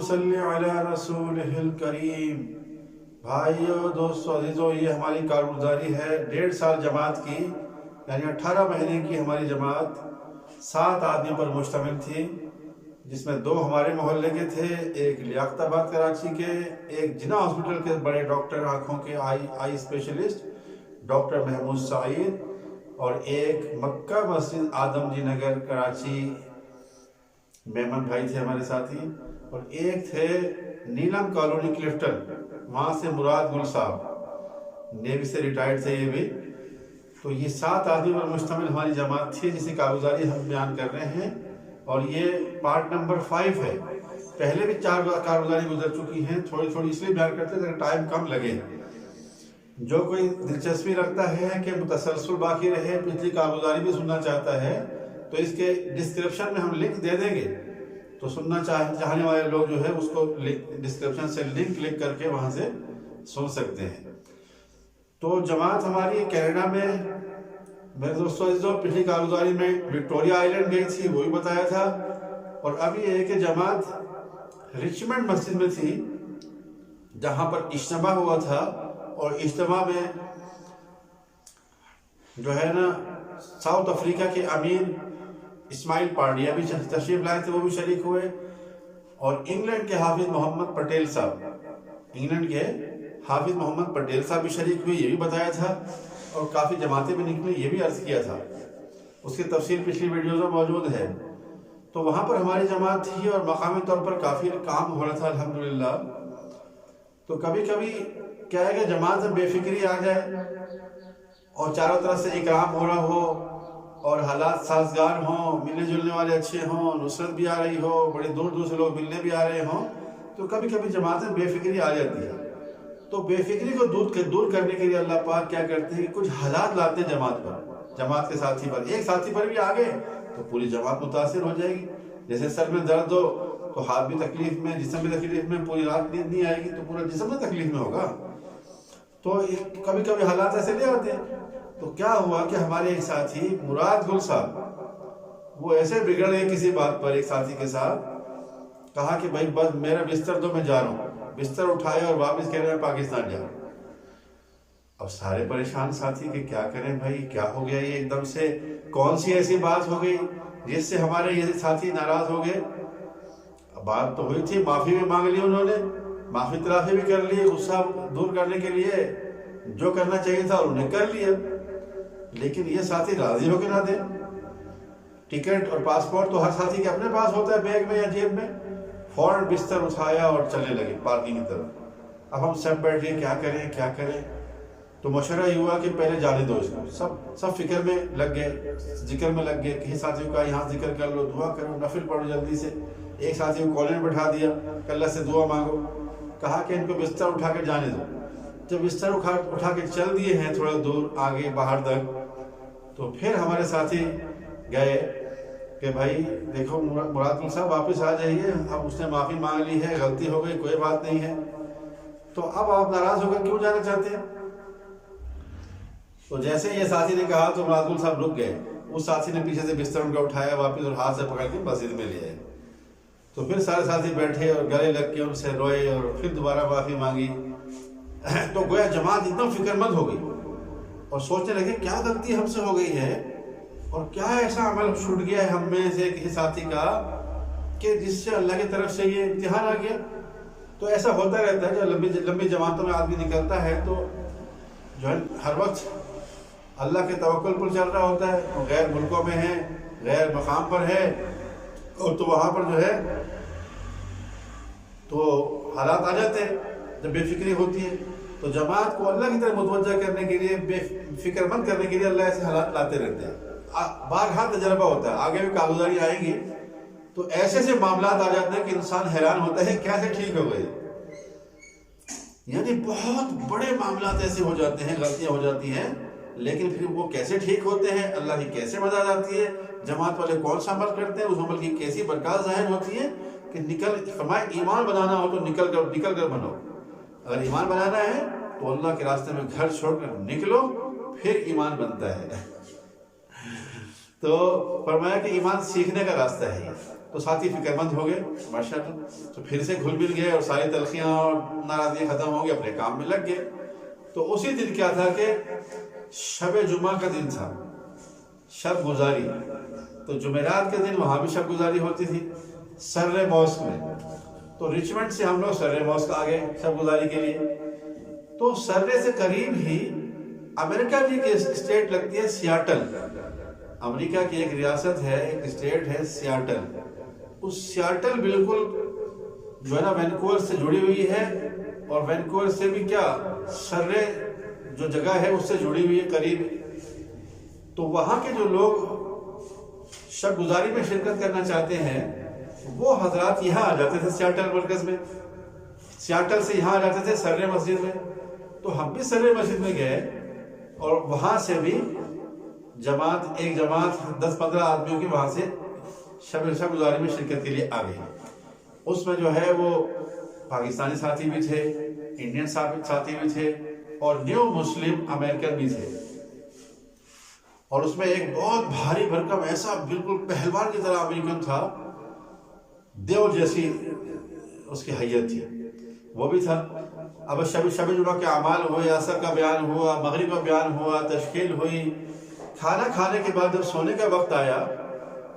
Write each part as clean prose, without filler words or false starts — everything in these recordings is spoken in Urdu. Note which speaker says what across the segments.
Speaker 1: صلی علی رسول الکریم۔ بھائیو، دوستو، عزیزو، یہ ہماری کارگزاری ہے 1.5 سال جماعت کی، یعنی 18 مہینے کی ہماری جماعت 7 آدمی پر مشتمل تھی، جس میں 2 ہمارے محلے کے تھے، ایک لیاقت آباد کراچی کے، ایک جناح ہاسپٹل کے بڑے ڈاکٹر آنکھوں کے آئی اسپیشلسٹ ڈاکٹر محمود سعید، اور ایک مکہ مسجد آدم جی نگر کراچی میمن بھائی تھے ہمارے ساتھی، اور ایک تھے نیلم کالونی کلفٹن، وہاں سے مراد گل صاحب، نیوی سے ریٹائرڈ تھے یہ بھی۔ تو یہ 7 آدمی پر مشتمل ہماری جماعت تھی، جس کی کارگزاری ہم بیان کر رہے ہیں، اور یہ پارٹ نمبر 5 ہے۔ پہلے بھی 4 کارگزاری گزر چکی ہیں، تھوڑی اس لیے بیان کرتے ہیں ٹائم کم لگے۔ جو کوئی دلچسپی رکھتا ہے کہ متسلسل باقی رہے، پچھلی کارگزاری بھی سننا چاہتا ہے، تو اس کے ڈسکرپشن میں ہم لنک دے دیں گے، تو سننا چاہنے والے لوگ جو ہے اس کو ڈسکرپشن سے لنک کلک کر کے وہاں سے سن سکتے ہیں۔ تو جماعت ہماری کینیڈا میں، میرے دوستوں، پچھلی کارگزاری میں وکٹوریا آئیلینڈ گئی تھی، وہ بھی بتایا تھا، اور ابھی یہ کہ جماعت رچمنڈ مسجد میں تھی، جہاں پر اجتماع ہوا تھا، اور اجتماع میں جو ہے نا ساؤتھ افریقہ کے امیر اسماعیل پانڈیا بھی تشریف لائے تھے، وہ بھی شریک ہوئے، اور انگلینڈ کے حافظ محمد پٹیل صاحب بھی شریک ہوئے، یہ بھی بتایا تھا، اور کافی جماعتیں بھی نکلی، یہ بھی عرض کیا تھا، اس کی تفصیل پچھلی ویڈیوز میں موجود ہے۔ تو وہاں پر ہماری جماعت تھی، اور مقامی طور پر کافی کام ہو رہا تھا الحمدللہ۔ تو کبھی کبھی کیا ہے کہ جماعت میں بے فکری آ جائے، اور چاروں طرف سے اکرام ہو رہا ہو، اور حالات سازگار ہوں، ملنے جلنے والے اچھے ہوں، نصرت بھی آ رہی ہو، بڑے دور دور سے لوگ ملنے بھی آ رہے ہوں، تو کبھی کبھی جماعت میں بے فکری آ جاتی ہے۔ تو بے فکری کو دور کرنے کے لیے اللہ پاک کیا کرتے ہیں کہ کچھ حالات لاتے ہیں جماعت کے ساتھی پر۔ ایک ساتھی پر بھی آگے تو پوری جماعت متاثر ہو جائے گی۔ جیسے سر میں درد ہو تو ہاتھ بھی تکلیف میں، جسم بھی تکلیف میں، پوری رات نیند نہیں آئے گی تو پورا جسم بھی تکلیف میں ہوگا۔ تو کبھی کبھی حالات ایسے لے آتے ہیں۔ تو کیا ہوا کہ ہمارے ایک ساتھی مراد گل صاحب، وہ ایسے بگڑ گئے کسی بات پر ایک ساتھی کے ساتھ، کہا کہ بھائی بس میرا بستر دو، میں جا رہا ہوں۔ بستر اٹھایا اور واپس کہہ رہے ہیں پاکستان جا رہا ہوں۔ اب سارے پریشان ساتھی کہ کیا کریں بھائی، کیا ہو گیا یہ ایک دم سے، کون سی ایسی بات ہو گئی جس سے ہمارے یہ ساتھی ناراض ہو گئے۔ بات تو ہوئی تھی، معافی بھی مانگ لی انہوں نے، معافی تلافی بھی کر لی، غصہ دور کرنے کے لیے جو کرنا چاہیے تھا انہوں نے کر لیا، لیکن یہ ساتھی راضی ہو کے نہ دے۔ ٹکٹ اور پاسپورٹ تو ہر ساتھی کے اپنے پاس ہوتا ہے، بیگ میں یا جیب میں۔ فوراً بستر اٹھایا اور چلنے لگے پارکنگ کی طرف۔ اب ہم سب بیٹھ گئے، کیا کریں۔ تو مشورہ یہ ہوا کہ پہلے جانے دو اس کو۔ سب فکر میں لگ گئے، ذکر میں لگ گئے۔ کسی ساتھی کو کہا یہاں ذکر کر لو، دعا کرو، نفل پڑھو جلدی سے۔ ایک ساتھی کو کالے میں بٹھا دیا کہ اللہ سے دعا مانگو۔ کہا کہ ان کو بستر اٹھا کے جانے دو۔ جب بستر اٹھا کے چل دیے ہیں تھوڑا دور آگے باہر تک، تو پھر ہمارے ساتھی گئے کہ بھائی دیکھو مراد گل صاحب واپس آ جائیے، اب اس نے معافی مانگ لی ہے، غلطی ہو گئی، کوئی بات نہیں ہے، تو اب آپ ناراض ہو کر کیوں جانا چاہتے ہیں؟ تو جیسے یہ ساتھی نے کہا تو مراد گل صاحب رک گئے۔ اس ساتھی نے پیچھے سے بستر ان کا اٹھایا واپس اور ہاتھ سے پکڑ کے مسجد میں لے آئے۔ تو پھر سارے ساتھی بیٹھے اور گلے لگ کے ان سے روئے اور پھر دوبارہ معافی مانگی۔ تو گویا جماعت ایک دم فکر مند ہو گئی اور سوچنے لگے کیا غلطی ہم سے ہو گئی ہے، اور کیا ایسا عمل چھوٹ گیا ہے ہم میں سے کسی ساتھی کا کہ جس سے اللہ کی طرف سے یہ امتحان آ گیا۔ تو ایسا ہوتا رہتا ہے، جب لمبی جماعتوں میں آدمی نکلتا ہے تو جو ہے ہر وقت اللہ کے توکل پر چل رہا ہوتا ہے، غیر ملکوں میں ہے، غیر مقام پر ہے، اور تو وہاں پر جو ہے تو حالات آ جاتے ہیں جب بے فکری ہوتی ہے۔ تو جماعت کو اللہ کی طرف متوجہ کرنے کے لیے، بے فکر مند کرنے کے لیے اللہ ایسے حالات لاتے رہتے ہیں۔ بارہا تجربہ ہوتا ہے، آگے بھی کارگزاری آئیں گی تو ایسے معاملات آ جاتے ہیں کہ انسان حیران ہوتا ہے کیسے ٹھیک ہو گئے۔ یعنی بہت بڑے معاملات ایسے ہو جاتے ہیں، غلطیاں ہو جاتی ہیں، لیکن پھر وہ کیسے ٹھیک ہوتے ہیں، اللہ کی کیسے مدد آتی ہے، جماعت والے کون سا عمل کرتے ہیں، اس عمل کی کیسی برکات ظاہر ہوتی ہے کہ فرمائے ایمان بنانا ہو تو نکل کر بنو۔ اگر ایمان بنانا ہے تو اللہ کے راستے میں گھر چھوڑ کر نکلو، پھر ایمان بنتا ہے۔ تو فرمایا کہ ایمان سیکھنے کا راستہ ہے یہ. تو ساتھی فکر مند ہو گئے ماشاءاللہ. تو پھر سے گھل مل گئے اور ساری تلخیاں اور ناراضگیاں ختم ہو گئی، اپنے کام میں لگ گئے. تو اسی دن کیا تھا کہ شب جمعہ کا دن تھا، شب گزاری. تو جمعرات کے دن وہاں بھی شب گزاری ہوتی تھی سر موسک میں. تو رچمنڈ سے ہم لوگ سر موسک آ گئے شب گزاری کے لیے. تو سرے سے قریب ہی امریکہ کی ایک اسٹیٹ لگتی ہے سیاٹل. امریکہ کی ایک ریاست ہے، ایک اسٹیٹ ہے سیاٹل. اس سیاٹل بالکل جو ہے نا وینکوور سے جڑی ہوئی ہے، اور وینکوور سے بھی کیا سرے جو جگہ ہے اس سے جڑی ہوئی ہے قریب. تو وہاں کے جو لوگ شب گزاری میں شرکت کرنا چاہتے ہیں وہ حضرات یہاں آ جاتے تھے سیاٹل مرکز میں، سیاٹل سے یہاں آ جاتے تھے سرے مسجد میں. تو ہم بھی سرے مسجد میں گئے اور وہاں سے بھی ایک جماعت 10-15 آدمیوں کی وہاں سے شب گزاری میں شرکت کے لیے آ گئی. اس میں جو ہے وہ پاکستانی ساتھی بھی تھے، انڈین ساتھی بھی تھے، اور نیو مسلم امریکن بھی تھے. اور اس میں ایک بہت بھاری بھرکم ایسا بالکل پہلوان کی طرح امریکن تھا، دیو جیسی اس کی حیت تھی، وہ بھی تھا. اب شب جمعہ کے اعمال ہوئے، عصر کا بیان ہوا، مغرب کا بیان ہوا، تشکیل ہوئی. کھانا کھانے کے بعد جب سونے کا وقت آیا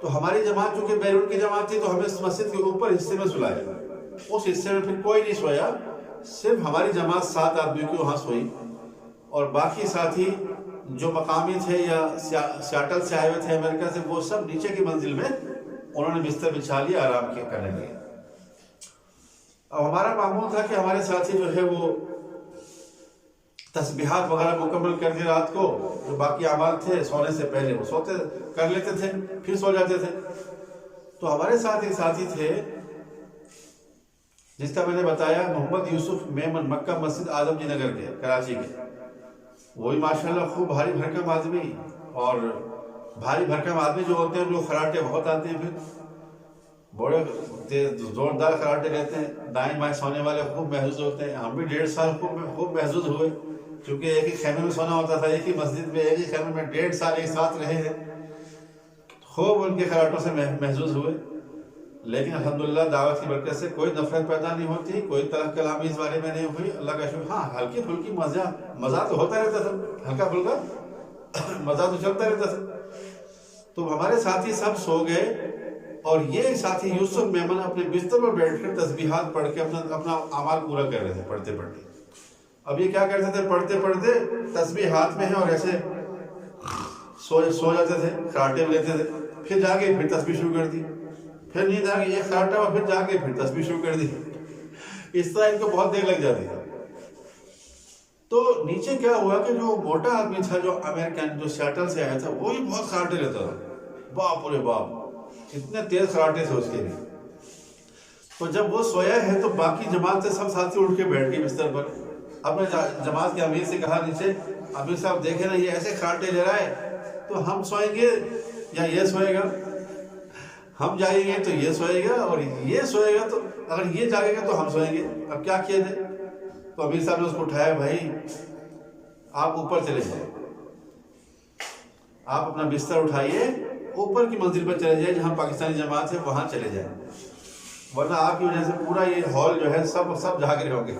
Speaker 1: تو ہماری جماعت چونکہ بیرون کی جماعت تھی تو ہمیں اس مسجد کے اوپر حصے میں سلایا. اس حصے میں پھر کوئی نہیں سویا، صرف ہماری جماعت 7 آدمیوں کی وہاں سوئی، اور باقی ساتھی جو مقامی تھے یا سیاٹل سے آئے ہوئے تھے امریکہ سے، وہ سب نیچے کی منزل میں انہوں نے بستر بچھا لیا، آرام کرنے لگے. اب ہمارا معمول تھا کہ ہمارے ساتھی جو ہے وہ تسبیحات وغیرہ مکمل کر کے رات کو جو باقی اعمال تھے سونے سے پہلے وہ سوتے کر لیتے تھے، پھر سو جاتے تھے. تو ہمارے ساتھ ایک ساتھی تھے جس کا میں نے بتایا محمد یوسف میمن، مکہ مسجد اعظم جی نگر کے، کراچی کے. وہی ماشاءاللہ خوب بھاری بھرکم آدمی، اور بھاری بھرکم آدمی جو ہوتے ہیں وہ خراٹے بہت آتے ہیں، پھر بڑے زوردار خراٹے لیتے ہیں، دائیں بائیں سونے والے خوب محظوظ ہوتے ہیں. ہم بھی 1.5 سال خوب محظوظ ہوئے، کیونکہ ایک ہی خیمے میں سونا ہوتا تھا، ایک ہی مسجد میں ایک ہی خیمے میں 1.5 سال ایک ساتھ رہے ہیں. خوب ان کے خراٹوں سے محظوظ ہوئے. لیکن الحمدللہ دعوت کی برکت سے کوئی نفرت پیدا نہیں ہوتی، کوئی طرح کلامی اس بارے میں نہیں ہوئی، اللہ کا شکر. ہاں ہلکی پھلکی مزہ تو ہوتا رہتا تھا، ہلکا پھلکا مزہ تو چلتا رہتا تھا. تو ہمارے ساتھی سب سو گئے، اور یہ ساتھی یوسف میمن اپنے بستر پر بیٹھ کر تسبیحات پڑھ کے اپنا اعمال پورا کر رہے تھے پڑھتے پڑھتے. اب یہ کیا کرتے تھے، پڑھتے پڑھتے تسبیح ہاتھ میں ہے اور ایسے سو جاتے تھے، خراٹے بھی لیتے تھے، پھر جا کے پھر تسبیح شروع کر دی، پھر نیند آ گئی، ایک خراٹا ہوا، پھر جا کے پھر تسبیح شروع کر دی. اس طرح ان کو بہت دیر لگ جاتی تھی. تو نیچے کیا ہوا کہ جو موٹا آدمی تھا جو امریکن جو سیاٹل سے آیا تھا، وہی بہت خراٹے لیتا تھا. باپ رے باپ، اتنے تیز خراٹے تھے اس کے لیے. تو جب وہ سویا ہے تو باقی جماعت سے سب ساتھی اٹھ کے بیٹھ گئے بستر پر. اب میں جماعت کے امیر سے کہا نیچے، امیر صاحب دیکھیں نا یہ ایسے خراٹے لے رہا ہے، تو ہم سوئیں گے یا یہ سوئے گا؟ ہم جائیں گے تو یہ سوئے گا، اور یہ سوئے گا تو اگر یہ جاگے گا تو ہم سوئیں گے. اب کیا کیا جائے؟ تو امیر صاحب نے اس کو اٹھایا، بھائی آپ اوپر چلے جائیں، آپ اپنا بستر اٹھائیے، اوپر کی منزل پر چلے جائیں جہاں پاکستانی جماعت ہے، وہاں چلے جائیں، ورنہ آپ کی وجہ سے پورا یہ ہال جو ہے سب جاگ رہے ہوں گے.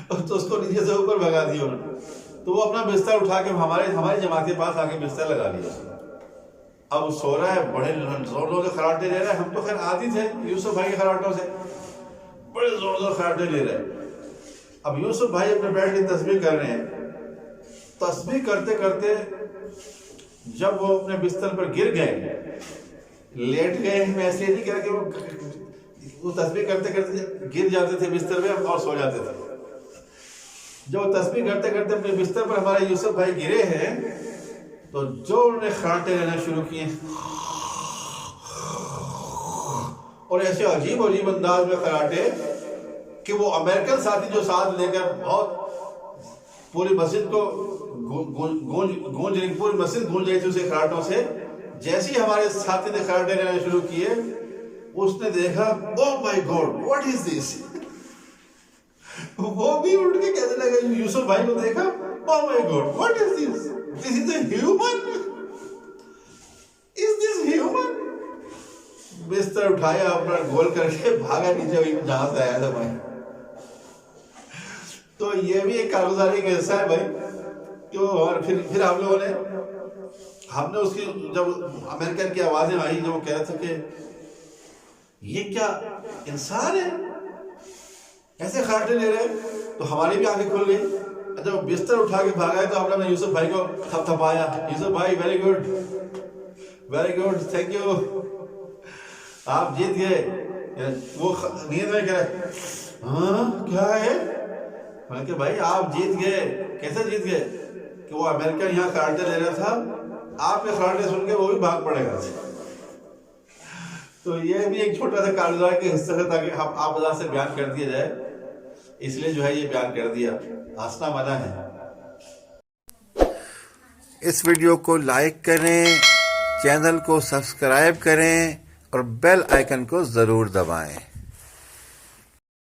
Speaker 1: تو اس کو نیچے سے اوپر بھگا دیا انہوں نے. تو وہ اپنا بستر اٹھا کے ہماری جماعت کے پاس آ کے بستر لگا لیا. اب سو رہا ہے، بڑے زور سے خراٹے لے رہا ہے. ہم تو خیر عادی تھے یوسف بھائی کے خراٹوں سے، بڑے زور خراٹے لے رہے ہیں. اب یوسف بھائی اپنے بیٹھ کے تسبیح کر رہے ہیں. تسبیح کرتے کرتے جب وہ اپنے بستر پر گر گئے، لیٹ گئے ہیں، ایسے نہیں کہا کہ وہ تسبیح کرتے کرتے گر جاتے تھے بستر میں اور سو جاتے تھے. جب وہ تسبیح کرتے کرتے اپنے بستر پر ہمارے یوسف بھائی گرے ہیں تو جو انہوں نے خراٹے لینا شروع کیے، اور ایسے عجیب انداز میں خراٹے کہ وہ امریکن ساتھی جو ساتھ لے کر بہت پوری مسجد کو گونج رہی تھی اسے خراٹوں سے. جیسے ہی ہمارے ساتھی نے خراٹے لینا شروع کیے، اس نے دیکھا، oh my God what is دس. وہ بھی اٹھ کے کہنے لگا، یوسف بھائی کو دیکھا، oh my God what is this, this is a human. بستر اٹھایا اپنا گول کر کے بھاگا نیچے وہی جہاں سے آیا تھا بھائی. تو یہ بھی ایک کارگزاری کا حصہ ہے بھائی. اور پھر ہم نے اس کی جب امریکن کی آوازیں آئی جب وہ کہہ رہے تھے کہ یہ کیا انسان ہے ایسے خراٹے لے رہے, تو ہماری بھی آنکھیں کھل گئی. جب بستر اٹھا کے بھاگا ہے تو ہم نے یوسف بھائی کو تھپ تھپایا. یوسف بھائی ویری گڈ تھینک یو, آپ جیت گئے. وہ نیند میں کہہ رہے ہاں کیا ہے, میں کہ بھائی آپ جیت گئے. کیسے جیت گئے؟ کہ وہ امریکن یہاں خراٹے لے رہا تھا, آپ کے خراٹے سن کے وہ بھی بھاگ پڑے گا. تو یہ بھی ایک چھوٹا سا کارگزار کے حصہ ہے تاکہ آپ وجہ سے بیان کر دیا جائے, اس لیے جو ہے یہ بیان کر دیا. ہنسنا منع ہے.
Speaker 2: اس ویڈیو کو لائک کریں, چینل کو سبسکرائب کریں اور بیل آئیکن کو ضرور دبائیں.